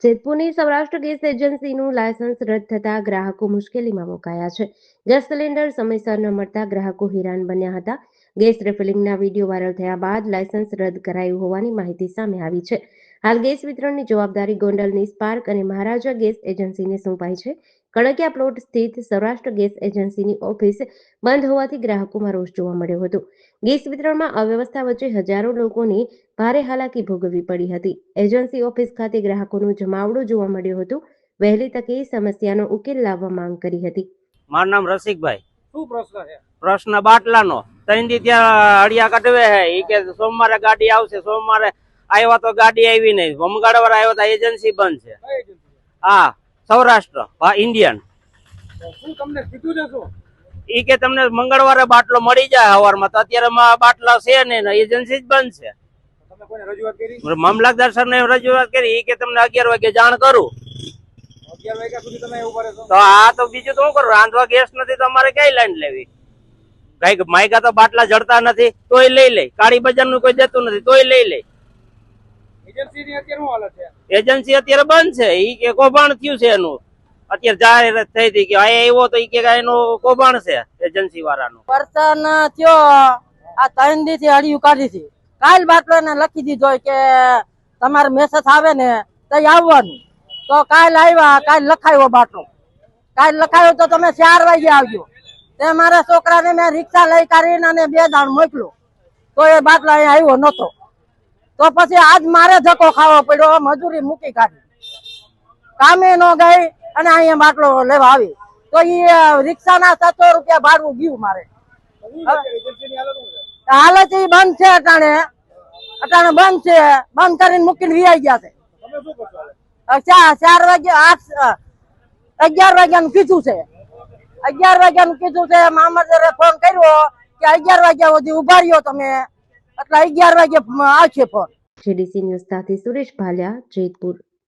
જેતપુરની Saurashtra gas એજન્સીનું licence રદ થતા ગ્રાહકો મુશ્કેલીમાં મુકાયા છે. ગેસ સિલિન્ડર સમયસર ન મળતા ગ્રાહકો હેરાન બન્યા હતા. ગેસ રિફિલિંગના વિડીયો વાયરલ થયા બાદ લાયસન્સ રદ કરાયું હોવાની માહિતી સામે આવી છે. હાલ ગેસ વિતરણની જવાબદારી ગોંડલની સ્પાર્ક અને મહારાજા ગેસ એજન્સીને સોંપાઈ છે. કડકિયા પ્લોટ સ્થિત સૌરાષ્ટ્ર ગેસ એજન્સીની ઓફિસ બંધ હોવાથી ગ્રાહકોમાં રોષ જોવા મળ્યો હતો. ગેસ વિતરણમાં અવ્યવસ્થા વચ્ચે હજારો લોકોની ભારે હાલાકી ભોગવવી પડી હતી. એજન્સી ઓફિસ ખાતે ગ્રાહકોનું જમાવડું જોવા મળ્યું હતું. વહેલી તકે સમસ્યાનો ઉકેલ લાવવા માંગ કરી હતી. મારું નામ રસિકભાઈ. શું પ્રશ્ન છે? પ્રશ્ન બાટલાનો તઈથી ત્યાં હળિયા કઢવે હે ઈ કે સોમવારે ગાડી આવશે. સોમવારે આવ્યા તો ગાડી આવી નહીં. મંગળવારે આવ્યો તો એજન્સી બંધ છે. કઈ એજન્સી? હા, સૌરાષ્ટ્ર ઇન્ડિયન. શું તમને કીધું છે શું? ઈ કે તમને મંગળવારે બાટલો મળી જાય સવારમાં. તો અત્યારે બાટલા છે નહીં, એજન્સી જ બંધ છે. તમે કોઈને રજૂઆત કરી? મામલતદાર સર ને રજૂઆત કરી. ઈ કે તમને 11 વાગે જાણ કરું. 11 વાગ્યા સુધી તમે એવું કરે છો? તો આ તો બીજું તો શું કરું? રાંધવા ગેસ નથી તો અમારે કઈ લાઈન લેવી? કઈ માયકા તો બાટલા જડતા નથી તોય લઈ લે. કાળી બજાર નું કોઈ દેતું નથી તોય લઈ લે. એજન્સીની અત્યારે શું હાલત છે? એજન્સી અત્યારે બંધ છે. ઈ કે કૌભાંડ થયું છે એનું. અત્યારે જાહેરાત થઈ હતી કે આવ્યો તો ઈ કે એનું કૌભાંડ છે એજન્સી વાળાનું. પરસન થયો આ 3 દી હળિયું કાઢી હતી. કાલ બાટલો ને લખી દીધો કે તમારે મેસેજ આવે ને તો આવવાનું. તો કાલ આવ્યા, કાલ લખાયો બાટલો. કાલ લખાયો તો તમે 4 વાગે આવજો. તે મારા છોકરાને મેં રિક્ષા લઈ કાઢીને અને 2 દાણ મોકલો તો એ બાટલો અહીંયા આવ્યો નતો. તો પછી આજ મારે ધક્કો ખાવો પડ્યો. મજૂરી મૂકી કાઢી, કામે ન ગઈ અને અહીંયા બાટલો લેવા આવી. તો એ રિક્ષાના 700 રૂપિયા ભાડું ગયું મારે. એજન્સીની હાલત શું છે? હાલત એ બંધ છે. અટાણે બંધ છે. બંધ કરીને મૂકીને વીઆઈ ગયા છે. તમે શું કરશો હવે? 4 વાગે 11 વાગ્યાનું કીધું છે. 11 વાગ્યાનું કીધું છે. મામલતદારે ફોન કર્યો કે 11 વાગ્યા સુધી ઉભા રહ્યો તમે, એટલે 11 વાગે આવશે ફોન. જેડીસી ન્યૂઝ સાથે સુરેશ ભાલિયા, જેતપુર.